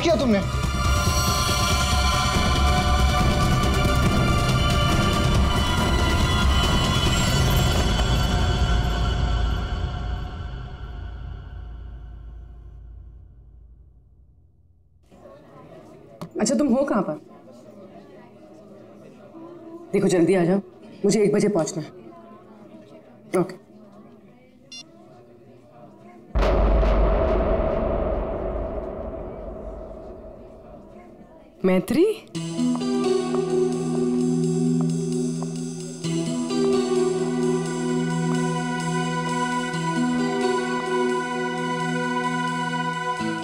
किया तुमने? अच्छा, तुम हो कहाँ पर? देखो जल्दी आ जाओ, मुझे 1 बजे पहुंचना है। ओके। मैत्री,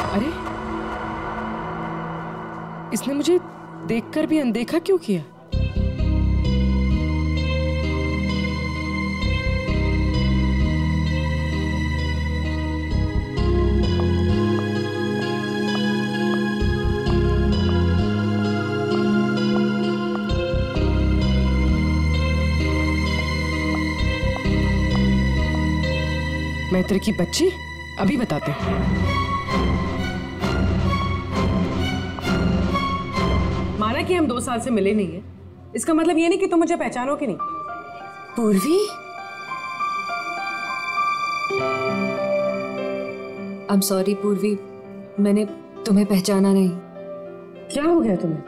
अरे इसने मुझे देखकर भी अनदेखा क्यों किया? मैत्री की बच्ची, अभी बताते हैं। माना कि हम 2 साल से मिले नहीं है, इसका मतलब ये नहीं कि तुम मुझे पहचानोगे नहीं। पूर्वी, आई एम सॉरी पूर्वी, मैंने तुम्हें पहचाना नहीं। क्या हो गया तुम्हें?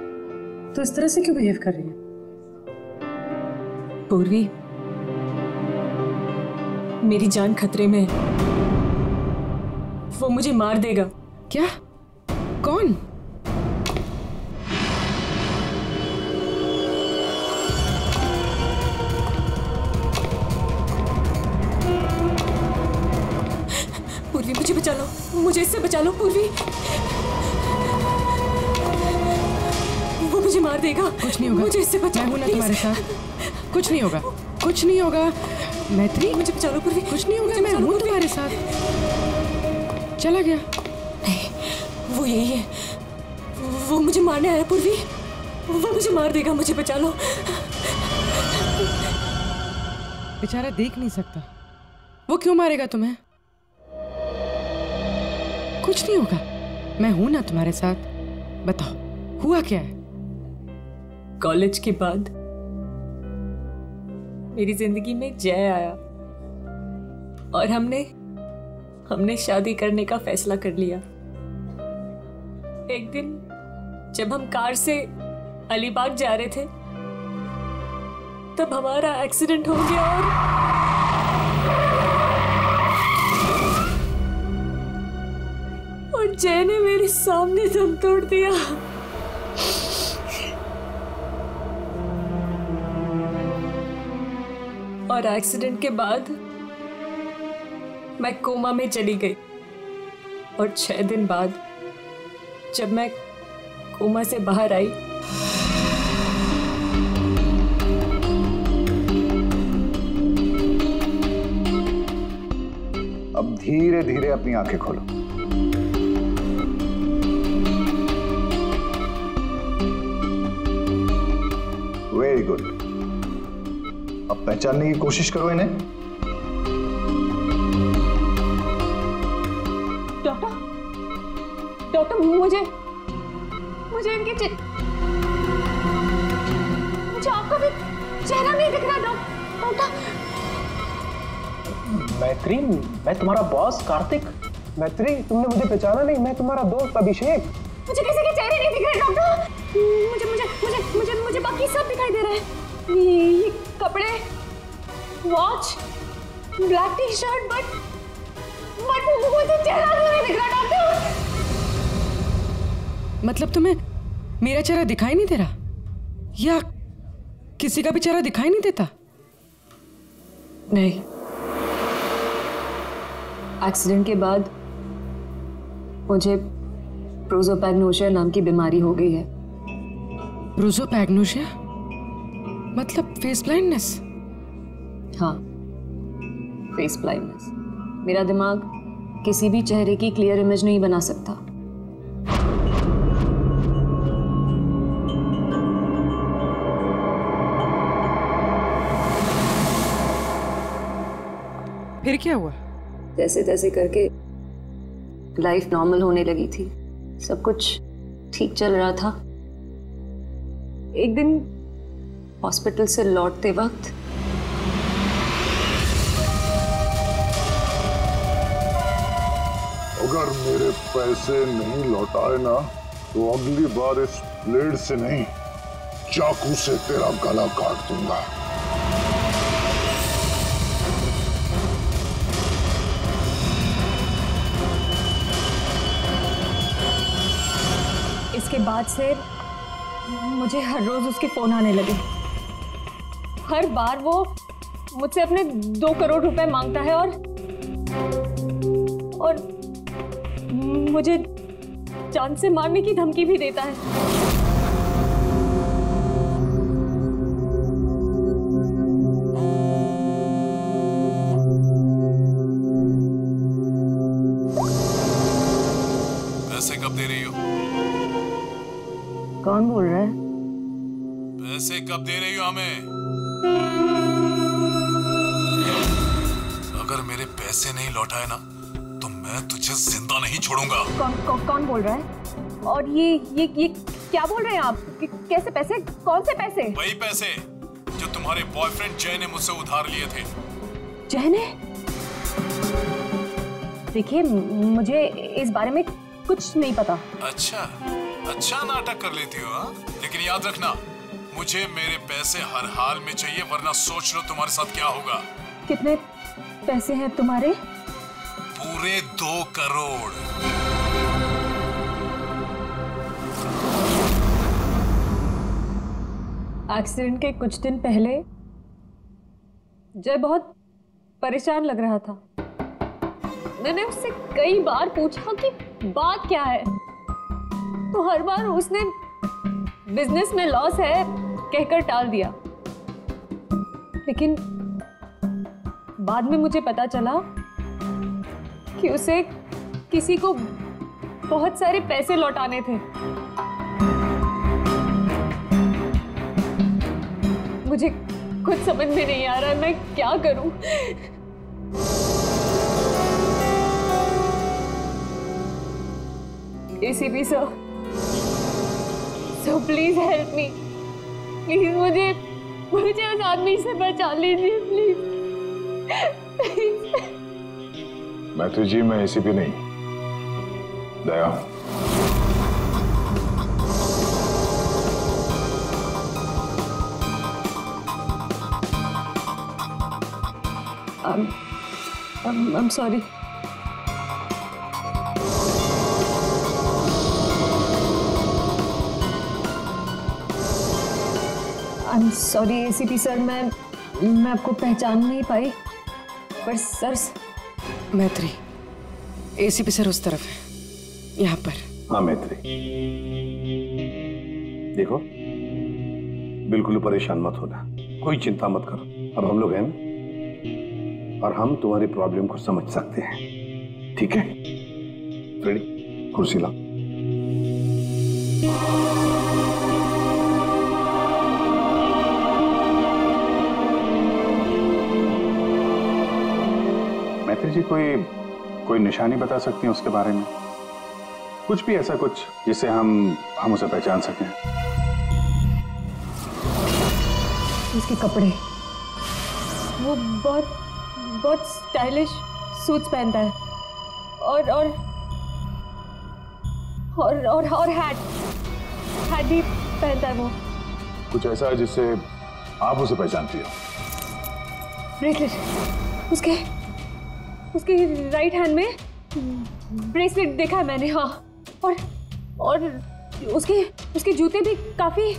तो इस तरह से क्यों बिहेव कर रही है? पूर्वी, मेरी जान खतरे में है। वो मुझे मार देगा। क्या? कौन? पूर्वी, मुझे बचा लो, मुझे इससे बचा लो पूर्वी। वो मुझे मार देगा। कुछ नहीं होगा, मुझे इससे बचा। मैं हूं ना तुम्हारे साथ। कुछ नहीं होगा, कुछ नहीं होगा। मैत्री, मुझे बचा लो पूर्वी। कुछ नहीं होगा, मैं हूं तुम्हारे साथ। चला गया? नहीं, वो यही है। वो मुझे मारने आया पूर्वी। वो मुझे मार देगा, मुझे बचा लो। बेचारा देख नहीं सकता, वो क्यों मारेगा तुम्हें? कुछ नहीं होगा, मैं हूं ना तुम्हारे साथ। बताओ, हुआ क्या है? कॉलेज के बाद मेरी जिंदगी में जय आया और हमने शादी करने का फैसला कर लिया। एक दिन जब हम कार से अलीबाग जा रहे थे, तब हमारा एक्सीडेंट हो गया और जय ने मेरे सामने दम तोड़ दिया। और एक्सीडेंट के बाद मैं कोमा में चली गई और 6 दिन बाद जब मैं कोमा से बाहर आई, अब धीरे धीरे अपनी आंखें खोलो। Very good. अब पहचानने की कोशिश करो इन्हें। डॉक्टर, मुझे इनके मुझे आपका भी चेहरा नहीं दिख रहा डॉक्टर। मैत्री, मैं तुम्हारा बॉस कार्तिक। मैत्री, तुमने मुझे पहचाना नहीं? मैं तुम्हारा दोस्त अभिषेक। मुझे किसी के चेहरे नहीं दिख रहे डॉक्टर। मुझे मुझे मुझे मुझे मुझे बाकी सब दिखाई दे रहा है। ये कपड़े, watch, black T shirt, but मुझे चेहरा नहीं दिख रहा डॉक्टर। मतलब तुम्हें मेरा चेहरा दिखाई नहीं दे रहा, या किसी का भी चेहरा दिखाई नहीं देता? नहीं, एक्सीडेंट के बाद मुझे प्रोसोपैग्नोसिया नाम की बीमारी हो गई है। प्रोसोपैग्नोसिया मतलब फेस ब्लाइंडनेस? हाँ, फेस ब्लाइंडनेस। मेरा दिमाग किसी भी चेहरे की क्लियर इमेज नहीं बना सकता। फिर क्या हुआ? जैसे तैसे करके लाइफ नॉर्मल होने लगी थी। सब कुछ ठीक चल रहा था। एक दिन हॉस्पिटल से लौटते वक्त अगर मेरे पैसे नहीं लौटाए ना तो अगली बार इस ब्लेड से नहीं, चाकू से तेरा गला काट दूंगा। इसके बाद से मुझे हर रोज उसके फोन आने लगे। हर बार वो मुझसे अपने 2 करोड़ रुपए मांगता है और मुझे जान से मारने की धमकी भी देता है। पैसे कब दे रही हो? कौन बोल रहा है? पैसे कब दे रही हो हमें? अगर मेरे पैसे नहीं लौटाए ना तो मैं तुझे जिंदा नहीं छोड़ूंगा। कौन बोल रहा है? और ये क्या बोल रहे हैं आप? कैसे पैसे? कौन से पैसे? वही पैसे जो तुम्हारे बॉयफ्रेंड जय ने मुझसे उधार लिए थे। जय ने? देखिए, मुझे इस बारे में कुछ नहीं पता। अच्छा नाटक कर लेती हो हाँ? लेकिन याद रखना, मुझे मेरे पैसे हर हाल में चाहिए, वरना सोच लो तुम्हारे साथ क्या होगा। कितने पैसे हैं तुम्हारे? पूरे 2 करोड़। एक्सीडेंट के कुछ दिन पहले जय बहुत परेशान लग रहा था। मैंने उससे कई बार पूछा कि बात क्या है, तो हर बार उसने बिजनेस में लॉस है कहकर टाल दिया। लेकिन बाद में मुझे पता चला कि उसे किसी को बहुत सारे पैसे लौटाने थे। मुझे कुछ समझ में नहीं आ रहा मैं क्या करूं। ACP sir, so please help me. Please मुझे उस आदमी से बचा लीजिए प्लीज। मैत्री जी, मैं एसीपी नहीं, दया हूं। I'm sorry. I'm sorry ACP sir, मैं आपको पहचान नहीं पाई। पर सर, मैत्री, एसीपी सर उस तरफ है, यहाँ पर। हाँ मैत्री, देखो बिल्कुल परेशान मत होना, कोई चिंता मत करो। अब हम लोग हैं ना, और हम तुम्हारी प्रॉब्लम को समझ सकते हैं, ठीक है? रेडी? कुर्सी लाओ। मैत्री जी, कोई निशानी बता सकती हैं उसके बारे में? कुछ भी ऐसा कुछ जिससे हम उसे पहचान सकें। उसके कपड़े, वो बहुत स्टाइलिश सूट्स पहनता है और हैट भी पहनता है। वो कुछ ऐसा है जिससे आप उसे पहचानती हो? ब्रेसलेट, उसके राइट हैंड में ब्रेसलेट देखा है मैंने। हाँ, और उसके जूते भी काफी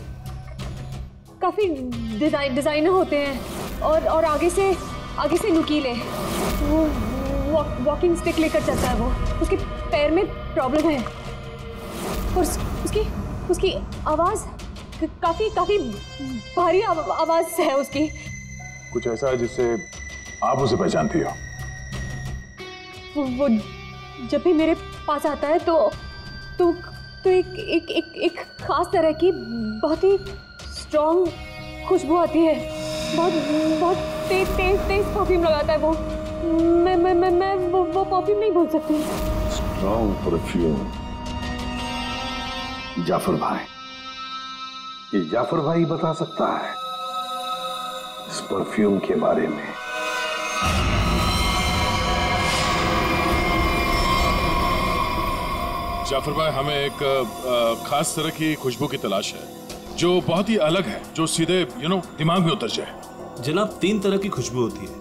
डिजाइनर होते हैं और आगे से नुकीले। वो वॉकिंग स्टिक लेकर चलता है। वो उसके पैर में प्रॉब्लम है और उसकी आवाज काफी भारी आवाज है उसकी। कुछ ऐसा है जिससे आप उसे पहचानती हो? वो जब भी मेरे पास आता है तो एक खास तरह की बहुत ही स्ट्रॉन्ग खुशबू आती है। बहुत तेज परफ्यूम लगाता है वो। मैं वो परफ्यूम नहीं भूल सकती। Strong perfume. जाफर भाई, ये जाफर भाई बता सकता है इस परफ्यूम के बारे में। जाफर भाई, हमें एक खास तरह की खुशबू की तलाश है जो बहुत ही अलग है, जो सीधे दिमाग में उतर जाए। जनाब, 3 तरह की खुशबू होती है,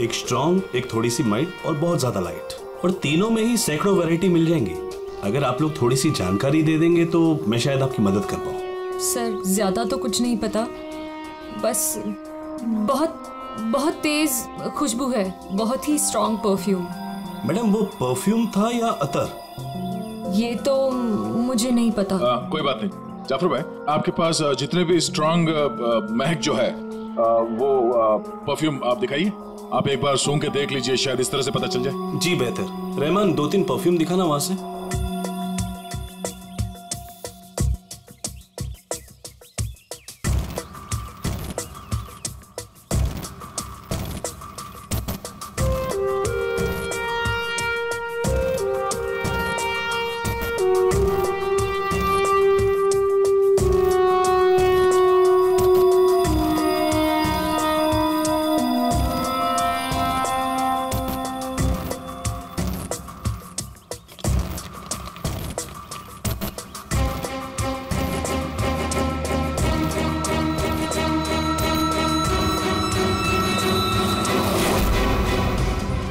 एक स्ट्रॉन्ग, एक थोड़ी सी माइल्ड और बहुत ज्यादा लाइट। और तीनों में ही सैकड़ों वैरायटी मिल जाएंगी। अगर आप लोग थोड़ी सी जानकारी दे देंगे तो मैं शायद आपकी मदद कर पाऊँ। सर, ज्यादा तो कुछ नहीं पता, बस बहुत बहुत तेज खुशबू है, बहुत ही स्ट्रॉन्ग परफ्यूम। मैडम, वो परफ्यूम था या अतर? ये तो मुझे नहीं पता। कोई बात नहीं। जाफर भाई, आपके पास जितने भी स्ट्रॉन्ग महक जो है वो परफ्यूम आप दिखाइए। आप एक बार सूंघ के देख लीजिए, शायद इस तरह से पता चल जाए। जी बेहतर। रहमान, 2-3 परफ्यूम दिखाना वहां से।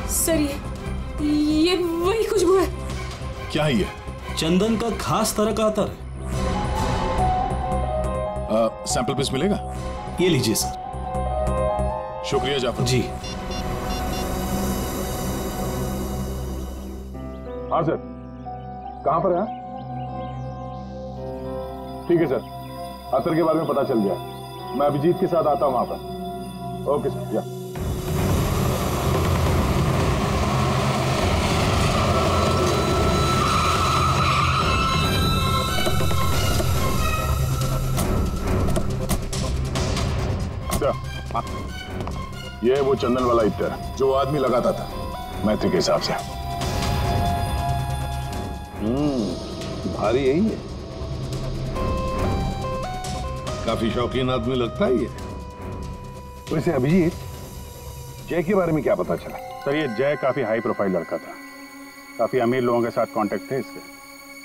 सर, ये वही खुशबू है। क्या है ये? चंदन का खास तरह का अतर है। सैंपल पीस मिलेगा? ये लीजिए सर। शुक्रिया जाफर जी। हाँ सर, कहाँ पर है? ठीक है सर, अतर के बारे में पता चल गया। मैं अभिजीत के साथ आता हूँ वहां पर। ओके सर, या। ये वो चंदन वाला इत्र जो आदमी लगाता था मैत्री के हिसाब से। भारी यही है, काफी शौकीन आदमी लगता है ये। वैसे अभिजीत, जय के बारे में क्या पता चला? सर, ये जय काफी हाई प्रोफाइल लड़का था। काफी अमीर लोगों के साथ कांटेक्ट थे इसके।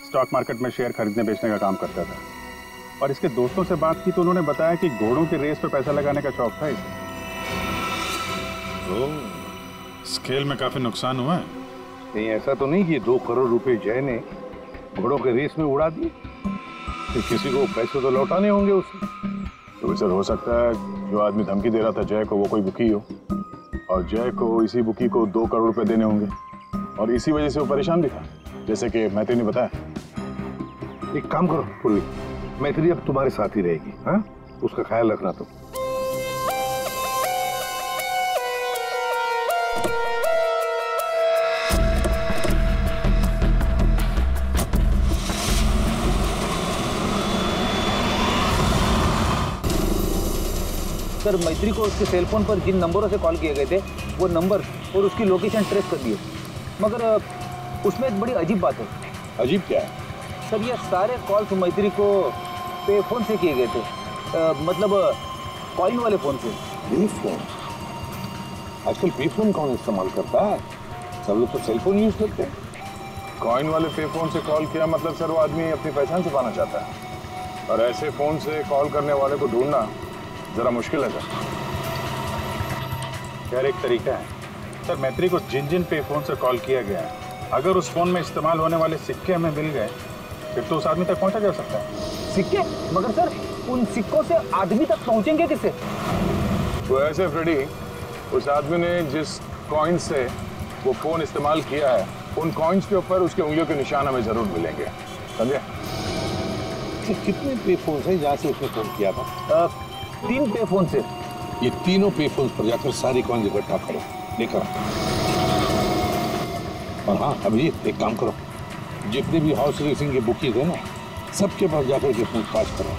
स्टॉक मार्केट में शेयर खरीदने बेचने का काम करता था। और इसके दोस्तों से बात की तो उन्होंने बताया कि घोड़ों के रेस पे पैसा लगाने का शौक था इसे। स्केल में काफी नुकसान हुआ है। नहीं, ऐसा तो नहीं कि 2 करोड़ रुपए जय ने घोड़ों के रेस में उड़ा दिए। फिर किसी को पैसे तो लौटाने होंगे उसे। तो सर, हो सकता है जो आदमी धमकी दे रहा था जय को वो कोई बुकी हो, और जय को इसी बुकी को 2 करोड़ रुपए देने होंगे, और इसी वजह से वो परेशान भी था, जैसे कि मैत्री ने बताया। एक काम करो पूर्वी, मैत्री अब तुम्हारे साथ ही रहेगी। हाँ, उसका ख्याल रखना तुम। सर, मैत्री को उसके सेल फोन पर जिन नंबरों से कॉल किए गए थे वो नंबर और उसकी लोकेशन ट्रेस कर दिए, मगर उसमें एक बड़ी अजीब बात है। अजीब क्या है? सर, ये सारे कॉल्स मैत्री को पे फोन से किए गए थे, मतलब कॉइन वाले फोन से। पे फोन? आजकल पे फोन कौन इस्तेमाल करता है? सब लोग तो सेल फोन यूज करते हैं। कॉइन वाले पे फोन से कॉल किया मतलब सर वो आदमी अपनी पहचान छुपाना चाहता है, और ऐसे फोन से कॉल करने वाले को ढूंढना जरा मुश्किल है सर। यार, एक तरीका है सर, मैत्री को जिन जिन पे फोन से कॉल किया गया है, अगर उस फोन में इस्तेमाल होने वाले सिक्के हमें मिल गए फिर तो उस आदमी तक पहुंचा जा सकता है। सिक्के? मगर सर, उन सिक्कों से आदमी तक पहुंचेंगे कैसे? तो ऐसे फ्रेडी, उस आदमी ने जिस कॉइन से वो फोन इस्तेमाल किया है, उन कॉइन्स के ऊपर उसके उंगलियों के निशान हमें जरूर मिलेंगे, समझे? कितने पे फोन है जहाँ से उसने फोन किया था? 3 पे फोन से। ये तीनों पे फोन पर जाकर सारी कॉइन इकट्ठा करो, लेकर आओ। और हाँ अभिजीत, एक काम करो, जितने भी हॉर्स रेसिंग के बुकीज है ना, सबके पास जाकर के पूछताछ करो।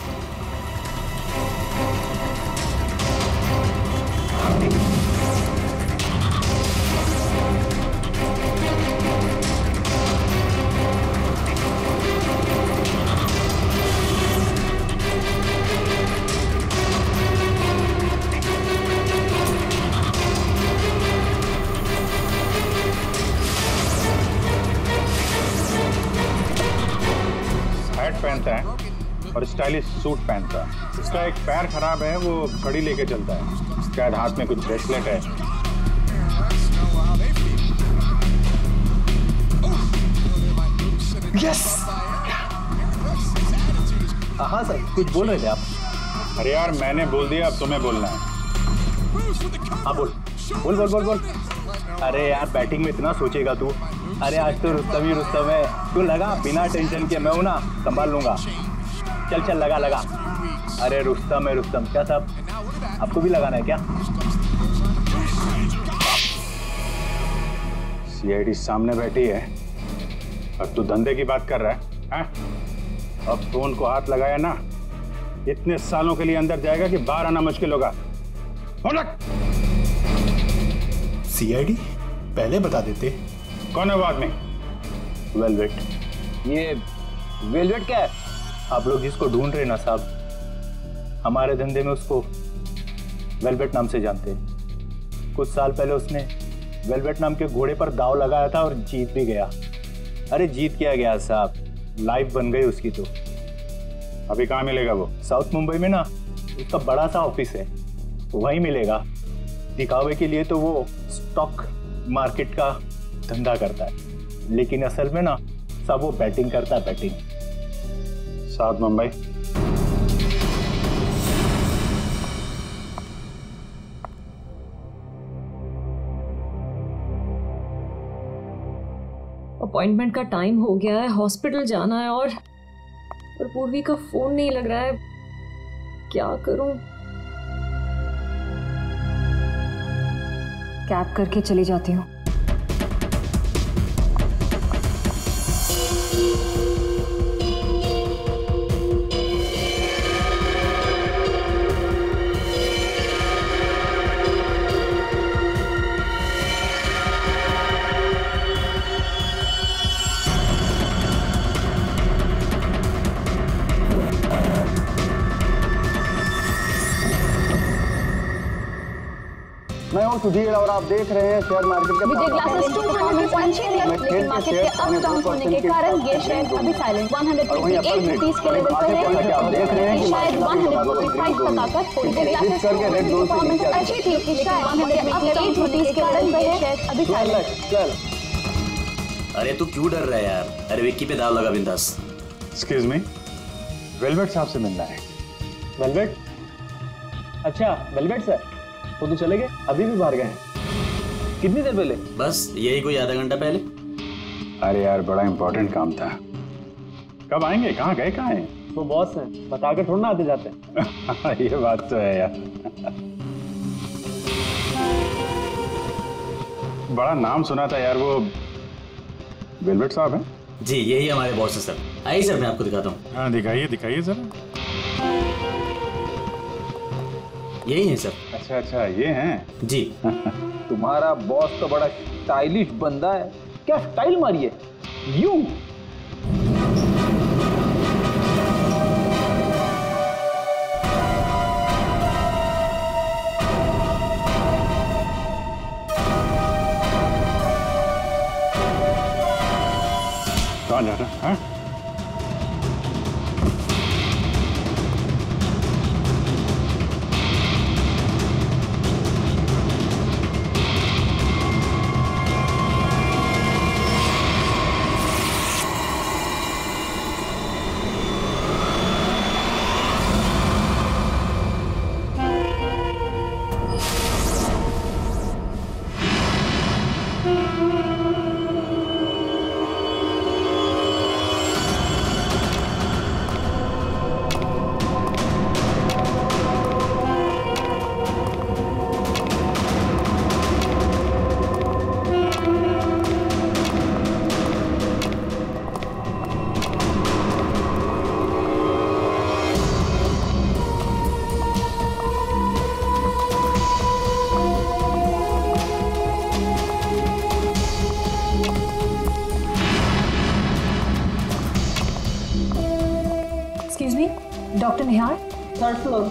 और स्टाइलिश सूट पहनता है। उसका एक पैर खराब है, वो घड़ी लेके चलता है, शायद हाथ में कुछ ब्रेसलेट है। यस। हाँ सर, कुछ बोल रहे थे आप। अरे यार मैंने बोल दिया, अब तुम्हें बोलना है। हाँ बोल बोल बोल बोल बोल। अरे यार बैटिंग में इतना सोचेगा तू। अरे आज तो रुस्तम ही रुस्तम है, तू लगा बिना टेंशन के, मैं हूं ना, संभाल लूंगा। चल चल लगा लगा। अरे रुस्तम है रुस्तम। क्या साहब, आपको भी लगाना है क्या? सीआईडी सामने बैठी है और तू धंधे की बात कर रहा है, हैं? अब फोन को हाथ लगाया ना, इतने सालों के लिए अंदर जाएगा कि बाहर आना मुश्किल होगा। सीआईडी पहले बता देते। कौन है वो आदमी? वेलवेट। ये वेलवेट क्या है? आप लोग जिसको ढूंढ रहे ना साहब, हमारे धंधे में उसको वेलवेट नाम से जानते हैं। कुछ साल पहले उसने वेलवेट नाम के घोड़े पर दांव लगाया था और जीत भी गया। अरे जीत क्या गया साहब, लाइफ बन गई उसकी। तो अभी कहाँ मिलेगा वो? साउथ मुंबई में ना उसका बड़ा सा ऑफिस है, वहीं मिलेगा। दिखावे के लिए तो वो स्टॉक मार्केट का धंधा करता है, लेकिन असल में ना सब वो बैटिंग करता है, बैटिंग। साउथ मुंबई। अपॉइंटमेंट का टाइम हो गया है, हॉस्पिटल जाना है और पूर्वी का फोन नहीं लग रहा है। क्या करूं? कैब करके चली जाती हूँ। मैं हूँ सुधीर और आप देख रहे हैं शेयर मार्केट के विजय ग्लासेस 200 लेकिन मार्केट के अप डाउन होने के कारण ये शेयर अभी साइलेंट 158 रुपीस के लेवल पर है। आप देख रहे हैं शायद 145 तक आकर विजय ग्लासेस करके रेड जोन से नीचे अच्छी थी, लेकिन 158 रुपीस के लेवल पर है अभी साइलेंट। चल। अरे तू क्यों डर रहा है यार? अरे विक्की पे दाव लगा बिंदास। एक्सक्यूज मी, वेलवेट साहब से मिलना है। वेलवेट? अच्छा वेलवेट सर, वो तो चले गए, अभी भी बाहर गए हैं। कितनी देर पहले? बस यही कोई आधा घंटा पहले। अरे यार बड़ा इंपॉर्टेंट काम था। कब आएंगे? कहाँ गए? कहाँ हैं? वो बॉस हैं, बताकर थोड़ा ना आते जाते हैं। ये बात तो है यार। बड़ा नाम सुना था यार, वो वेलवेट साहब हैं? जी यही हमारे बॉस है सर। आइए सर मैं आपको दिखाता हूँ। हाँ दिखाइए दिखाइए जरा। यही है सर। अच्छा अच्छा ये हैं जी। तुम्हारा बॉस तो बड़ा स्टाइलिश बंदा है। क्या स्टाइल मारी है यू। कहाँ जा रहा है? डॉक्टर निहार, थर्ड फ्लोर।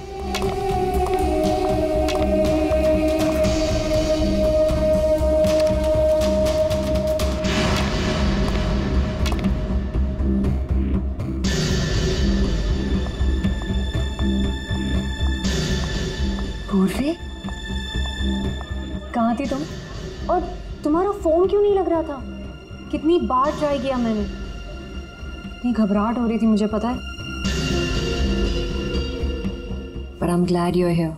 कहाँ थी तुम? और तुम्हारा फोन क्यों नहीं लग रहा था? कितनी बार ट्राई किया मैंने, इतनी घबराहट हो रही थी मुझे पता है। But I'm glad you're here.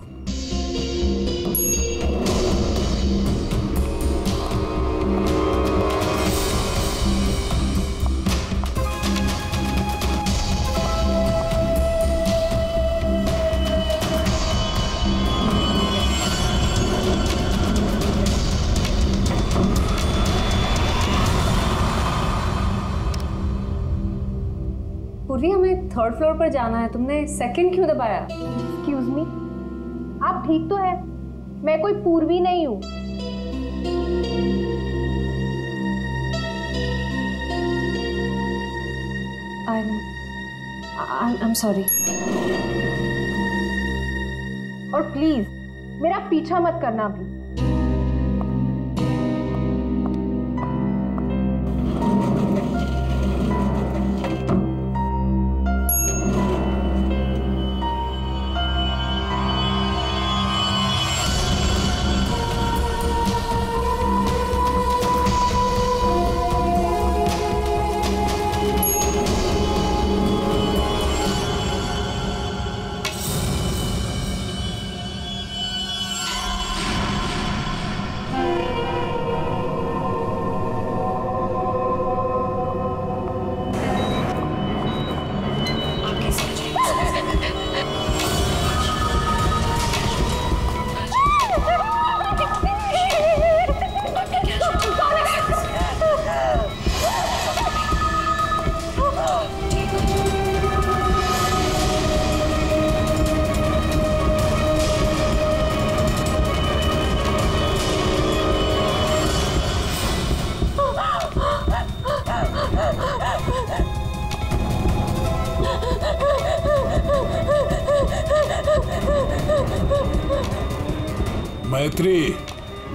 पूर्वी, हमें थर्ड फ्लोर पर जाना है, तुमने सेकंड क्यों दबाया? एक्सक्यूज मी, आप ठीक तो है? मैं कोई पूर्वी नहीं हूँ। I'm sorry. और प्लीज मेरा पीछा मत करना भी। मैत्री,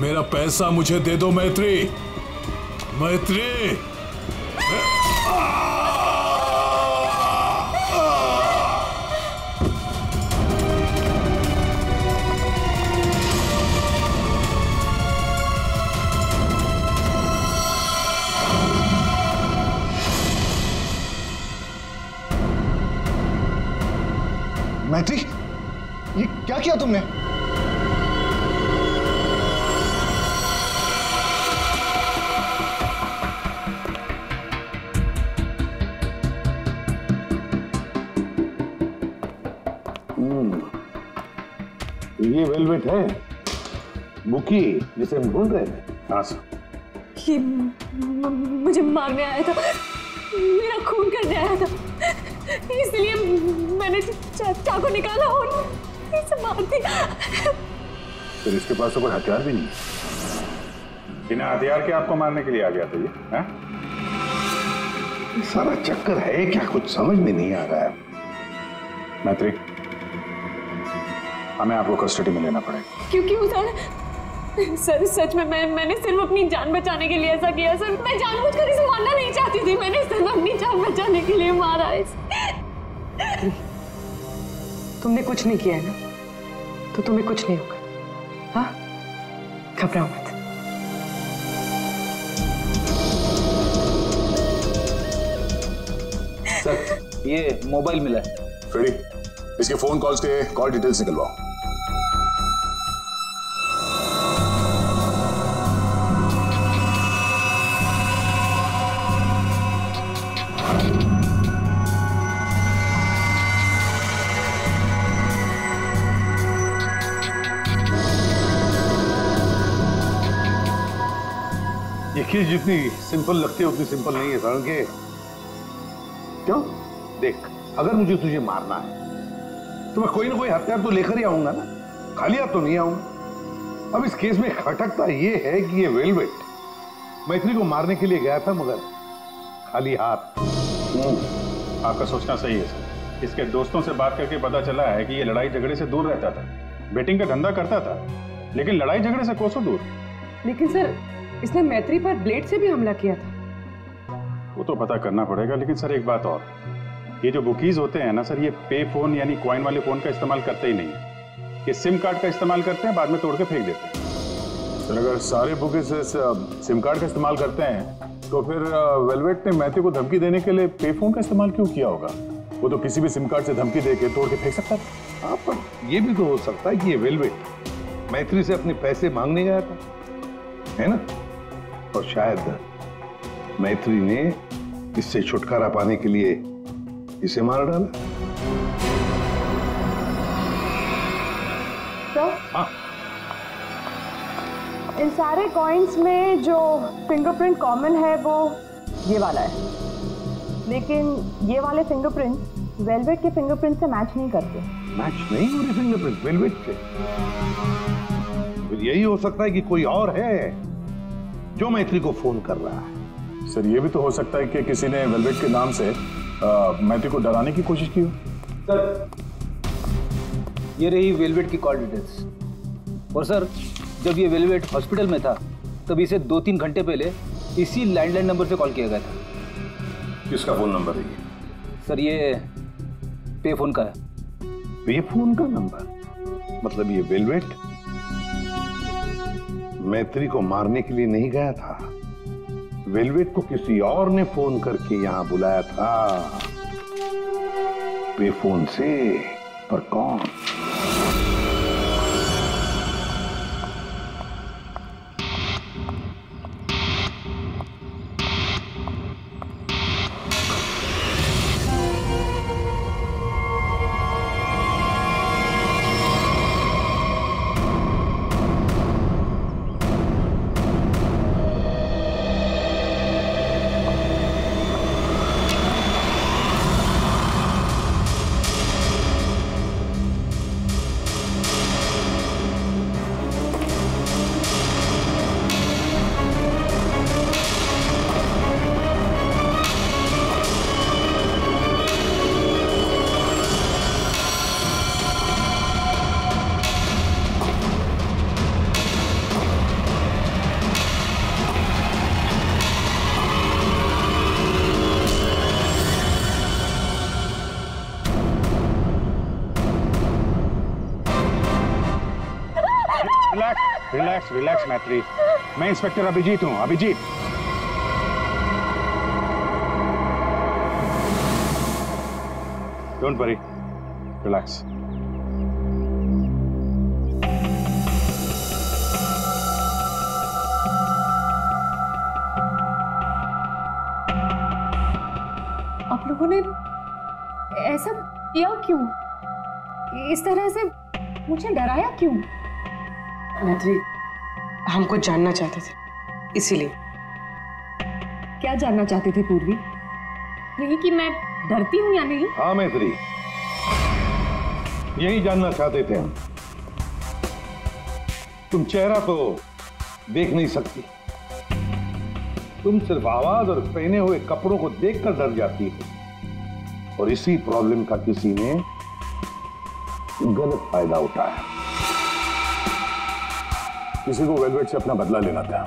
मेरा पैसा मुझे दे दो मैत्री। मैत्री, मैत्री, ये क्या किया तुमने? ये वेलवेट है बुकी जिसे हम ढूंढ रहे थे? हाँ सर। ये मुझे मारने आया था, मेरा खून करने आया था, इसलिए मैंने चाकू निकाला और इसे मार दिया। फिर इसके पास तो कोई हथियार भी नहीं है, बिना हथियार के आपको मारने के लिए आ गया था ये? हाँ? सारा चक्कर है क्या, कुछ समझ में नहीं आ रहा है। मैत्री, हमें आपको कस्टडी में लेना पड़ेगा। क्योंकि सर सच में मैंने सिर्फ अपनी जान बचाने के लिए ऐसा किया सर। मैं जानबूझकर इसे मारना नहीं चाहती थी, मैंने सिर्फ अपनी जान बचाने के लिए मारा इसे। तुमने कुछ नहीं किया है ना, तो तुम्हें कुछ नहीं होगा। हाँ, घबराओ मत। सर, ये मोबाइल मिला है। फ्रेडी, इसके फोन कॉल्स के कॉल डिटेल्स निकलवाओ। ये चीज जितनी सिंपल लगती है उतनी सिंपल नहीं है सर के। क्यों? देख, अगर मुझे तुझे मारना है तो मैं कोई ना कोई हथियार तो लेकर ही आऊंगा ना, खाली हाथ तो नहीं आऊंगा। अब इस केस में खटकता ये है कि ये वेलवेट मैत्री को मारने के लिए गया था मगर खाली हाथ। आपका सोचना सही है सर। इसके दोस्तों से बात करके पता चला है कि ये लड़ाई झगड़े से दूर रहता था, बेटिंग का धंधा करता था, लेकिन लड़ाई झगड़े से कोसों दूर। लेकिन सर, इसने मैत्री पर ब्लेड से भी हमला किया था। वो तो पता करना पड़ेगा, लेकिन सर एक बात और, ये जो बुकीज होते हैं ना सर, ये पे फोन यानी कॉइन वाले फोन का इस्तेमाल करते ही नहीं है। ये सिम कार्ड का इस्तेमाल करते हैं, बाद में तोड़ के फेंक देते हैं। सर अगर सारे बुकीज सिम कार्ड का इस्तेमाल करते हैं तो फिर वेलवेट ने मैथ्यू को धमकी देने के लिए पे फोन का इस्तेमाल क्यों किया होगा? वो तो किसी भी सिम कार्ड से धमकी देके तोड़ के फेंक सकता था। हाँ, पर ये भी तो हो सकता है कि ये वेलवेट मैत्री से अपने पैसे मांगने गया था, है ना? और शायद मैत्री ने इससे छुटकारा पाने के लिए इसे मार डाला। तो इन सारे कॉइन्स में जो फिंगरप्रिंट कॉमन है वो ये वाला है, लेकिन ये वाले फिंगरप्रिंट वेलवेट के फिंगरप्रिंट से मैच नहीं करते। मैच नहीं हो रहे फिंगरप्रिंट वेलवेट से? फिर यही हो सकता है कि कोई और है जो मैत्री को फोन कर रहा है। सर ये भी तो हो सकता है कि किसी ने वेलवेट के नाम से मैथ्यू को डराने की कोशिश की हो। सर ये रही वेलवेट की कॉल डिटेल्स। और सर जब ये वेलवेट हॉस्पिटल में था तब इसे 2-3 घंटे पहले इसी लैंडलाइन नंबर से कॉल किया गया था। किसका फोन नंबर है ये? सर ये पे फोन का है। पे फोन का नंबर? मतलब ये वेलवेट मैत्री को मारने के लिए नहीं गया था, वेलवेट को किसी और ने फोन करके यहां बुलाया था। पे फोन से, पर कौन? रिलैक्स रिलैक्स मैत्री, मैं इंस्पेक्टर अभिजीत हूं। Abhijeet, don't worry, relax. आप लोगों ने ऐसा किया क्यों? इस तरह से मुझे डराया क्यों? मैत्री, हमको जानना चाहते थे, इसीलिए। क्या जानना चाहते थे पूर्वी? यही कि मैं डरती हूं या नहीं? हाँ मैत्री, यही जानना चाहते थे हम। तुम चेहरा तो देख नहीं सकती, तुम सिर्फ आवाज और पहने हुए कपड़ों को देखकर डर जाती हो, और इसी प्रॉब्लम का किसी ने गलत फायदा उठाया। किसी को वेलवेट से अपना बदला लेना था,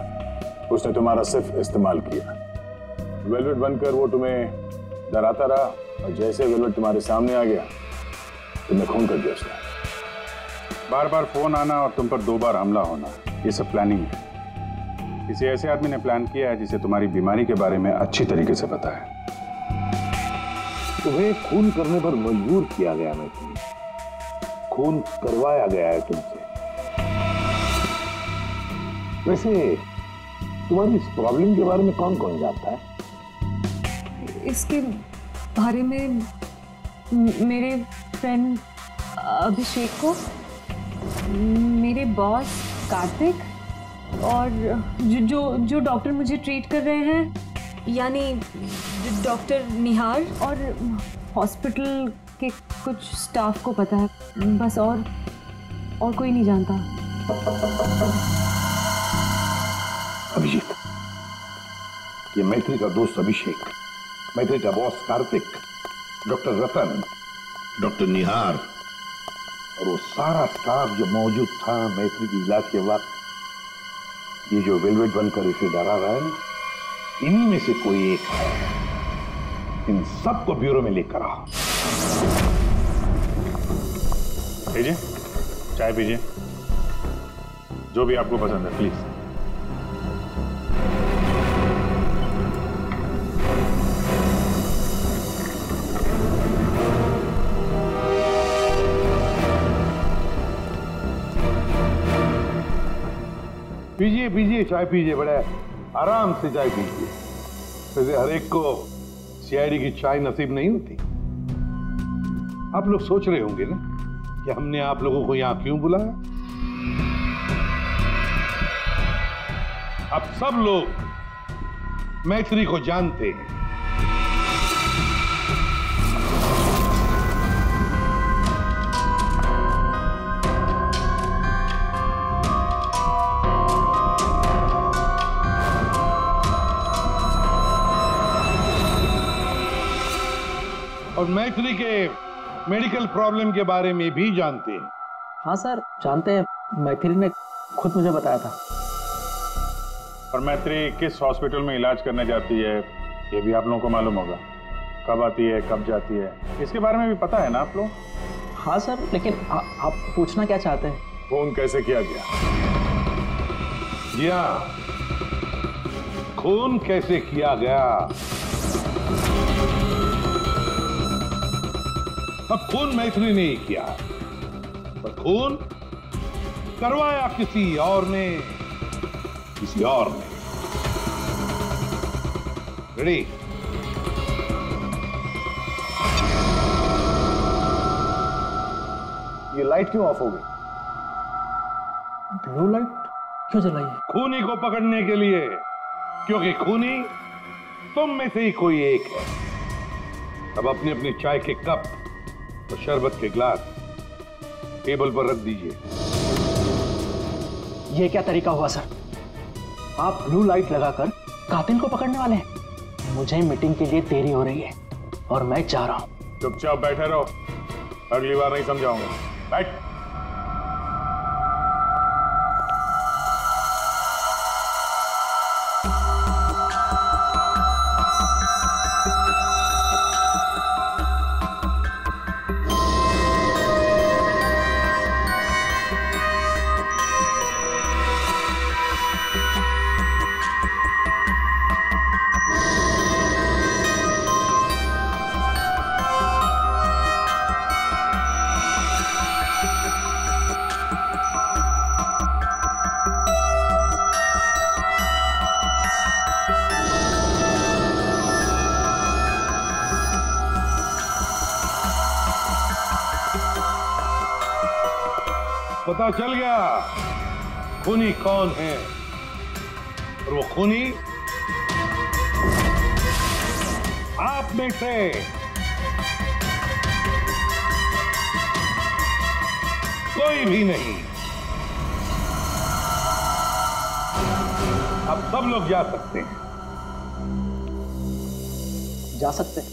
उसने तुम्हारा सिर्फ इस्तेमाल किया। वेलवेट बनकर वो तुम्हें डराता रहा, और जैसे वेलवेट तुम्हारे सामने आ गया तुमने खून कर दिया उसका। बार बार फोन आना और तुम पर 2 बार हमला होना, ये सब प्लानिंग है। किसी ऐसे आदमी ने प्लान किया है जिसे तुम्हारी बीमारी के बारे में अच्छी तरीके से पता है। तुम्हें खून करने पर मजबूर किया गया मैत्री, खून करवाया गया है तुमसे। वैसे तुम्हारी इस प्रॉब्लम के बारे में कौन कौन जानता है? इसके बारे में मेरे फ्रेंड अभिषेक को, मेरे बॉस कार्तिक, और जो डॉक्टर मुझे ट्रीट कर रहे हैं यानी डॉक्टर निहार, और हॉस्पिटल के कुछ स्टाफ को पता है बस, और कोई नहीं जानता। अभिजीत, ये मैत्री का दोस्त अभिषेक, मैत्री का बॉस कार्तिक, डॉक्टर रतन, डॉक्टर निहार और वो सारा स्टाफ जो मौजूद था मैत्री की इलाज के वक्त, ये जो वेलवेट बनकर इसे डरा रहा है ना, इन्हीं में से कोई एक है। इन सबको ब्यूरो में लेकर आओ। लीजिए, चाय पीजिए, जो भी आपको पसंद है प्लीज। पीजिए पीजिए, चाय पीजिए, बड़े आराम से चाय पीजिए। वैसे हर एक को सीआईडी की चाय नसीब नहीं होती। आप लोग सोच रहे होंगे ना कि हमने आप लोगों को यहां क्यों बुलाया। आप सब लोग मैत्री को जानते हैं। और मैत्री के मेडिकल प्रॉब्लम के बारे में भी जानते हैं। हाँ सर, जानते हैं। मैथिली ने खुद मुझे बताया था। और मैत्री किस हॉस्पिटल में इलाज करने जाती है ये भी आप लोगों को मालूम होगा। कब आती है, कब जाती है, इसके बारे में भी पता है ना आप लोग? हाँ सर, लेकिन आप पूछना क्या चाहते हैं? फोन कैसे किया गया? जी हाँ, खून कैसे किया गया। अब खून मैत्री ने ही किया, पर खून करवाया किसी और ने, किसी और ने। रेडी? ये लाइट क्यों ऑफ हो गई? ब्लू लाइट क्यों जलाई है? खूनी को पकड़ने के लिए, क्योंकि खूनी तुम में से ही कोई एक है। अब अपनी अपनी चाय के कप और शरबत के ग्लास टेबल पर रख दीजिए। ये क्या तरीका हुआ सर? आप ब्लू लाइट लगाकर कातिल को पकड़ने वाले हैं? मुझे मीटिंग के लिए देरी हो रही है और मैं जा रहा हूं। चुपचाप बैठे रहो, अगली बार नहीं समझाऊंगा। बैठ। पता चल गया खूनी कौन है, और वो खूनी आप में से कोई भी नहीं। अब सब लोग जा सकते हैं। जा सकते हैं?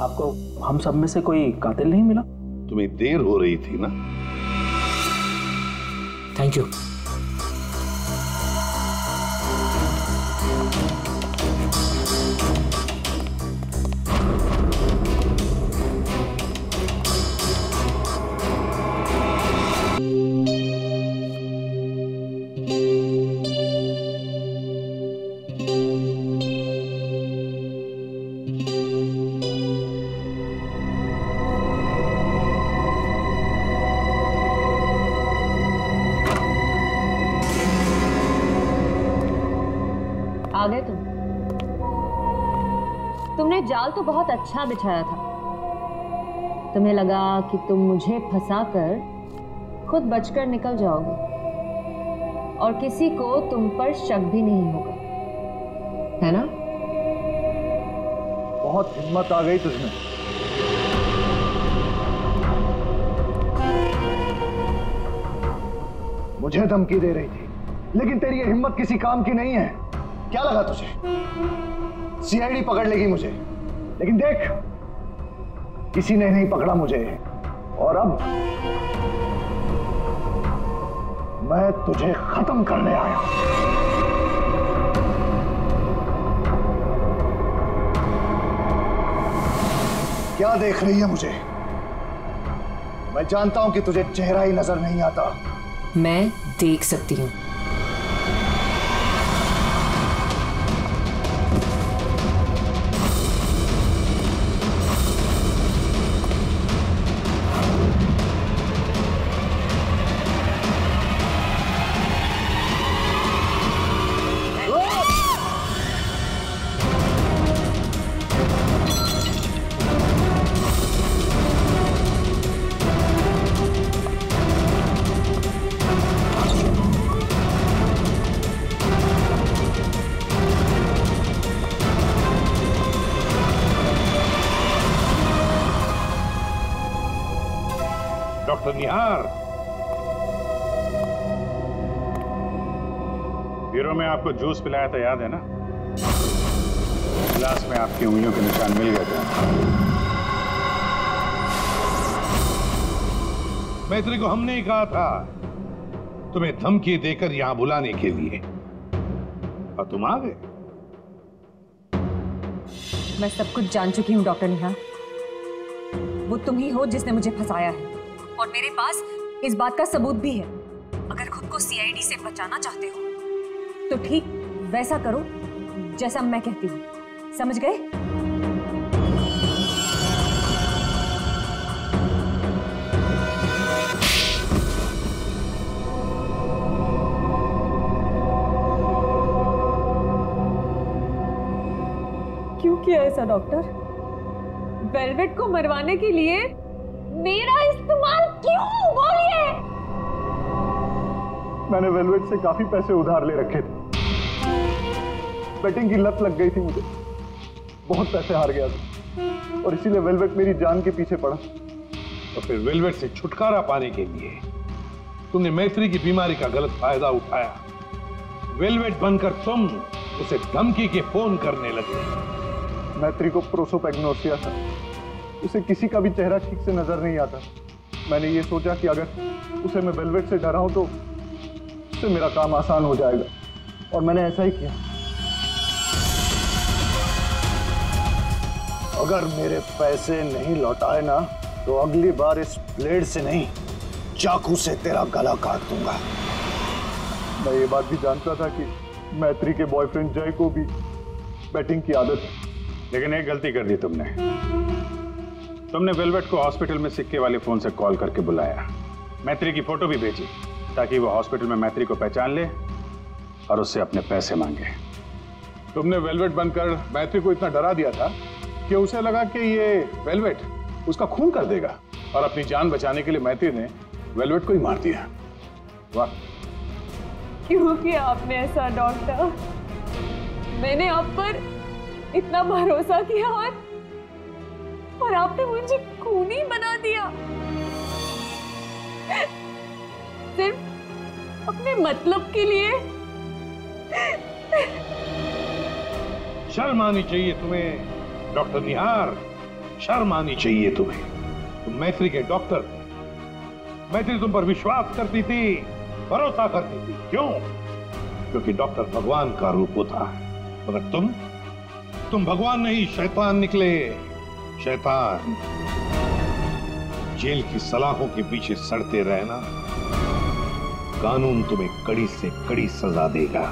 आपको हम सब में से कोई कातिल नहीं मिला? तुम्हें देर हो रही थी ना। Thank you. आ गए तुमने जाल तो बहुत अच्छा बिछाया था। तुम्हें लगा कि तुम मुझे फंसाकर खुद बचकर निकल जाओगे और किसी को तुम पर शक भी नहीं होगा, है ना? बहुत हिम्मत आ गई तुझमें। मुझे धमकी दे रही थी, लेकिन तेरी ये हिम्मत किसी काम की नहीं है। क्या लगा तुझे सीआईडी पकड़ लेगी मुझे? लेकिन देख, किसी ने नहीं पकड़ा मुझे, और अब मैं तुझे खत्म करने आया हूं। क्या देख रही है मुझे? मैं जानता हूं कि तुझे चेहरा ही नजर नहीं आता। मैं देख सकती हूं। डॉक्टर निहार। ब्यूरो में आपको जूस पिलाया था, याद है ना? गिलास में आपकी उंगलियों के निशान मिल गए थे। मैत्री को हमने ही कहा था तुम्हें धमकी देकर यहां बुलाने के लिए, और तुम आ गए। मैं सब कुछ जान चुकी हूँ डॉक्टर निहार। वो तुम ही हो जिसने मुझे फंसाया है, और मेरे पास इस बात का सबूत भी है। अगर खुद को सीआईडी से बचाना चाहते हो तो ठीक वैसा करो जैसा मैं कहती हूँ, समझ गए? क्यों किया ऐसा डॉक्टर? वेलवेट को मरवाने के लिए मेरा इस्तेमाल क्यों? बोलिए। मैंने वेलवेट से काफी पैसे उधार ले रखे थे। बेटिंग की लत लग गई थी मुझे, बहुत पैसे हार गया था, और इसीलिए वेलवेट मेरी जान के पीछे पड़ा। तो फिर वेलवेट से छुटकारा पाने के लिए तुमने मैत्री की बीमारी का गलत फायदा उठाया। वेलवेट बनकर तुम उसे धमकी के फोन करने लगे। मैत्री को प्रोसोपैग्नोसिया था, उसे किसी का भी चेहरा ठीक से नजर नहीं आता। मैंने ये सोचा कि अगर उसे मैं वेलवेट से डराऊं तो उससे मेरा काम आसान हो जाएगा, और मैंने ऐसा ही किया। अगर मेरे पैसे नहीं लौटाए ना तो अगली बार इस ब्लेड से नहीं, चाकू से तेरा गला काट दूंगा। मैं ये बात भी जानता था कि मैत्री के बॉयफ्रेंड जय को भी बैटिंग की आदत है, लेकिन एक गलती कर दी तुमने। तुमने वेलवेट को हॉस्पिटल में सिक्के वाले फोन से कॉल करके बुलाया, मैत्री की फोटो भी भेजी ताकि वो हॉस्पिटल में मैत्री को पहचान ले और उससे अपने पैसे मांगे। तुमने वेलवेट बनकर मैत्री को इतना डरा दिया था कि उसे लगा कि ये वेलवेट उसका खून कर देगा, और अपनी जान बचाने के लिए मैत्री ने वेलवेट को ही मार दिया। वाह! क्यों किया आपने ऐसा डॉक्टर? मैंने आप पर इतना भरोसा किया और आपने मुझे खूनी बना दिया, सिर्फ अपने मतलब के लिए। शर्म आनी चाहिए तुम्हें डॉक्टर निहार, शर्म आनी चाहिए तुम्हें। तुम मैत्री के डॉक्टर थे, मैत्री तुम पर विश्वास करती थी, भरोसा करती थी। क्यों? क्योंकि डॉक्टर भगवान का रूप होता है, मगर तुम भगवान नहीं, शैतान निकले। शैतान। जेल की सलाखों के पीछे सड़ते रहना, कानून तुम्हें कड़ी से कड़ी सजा देगा।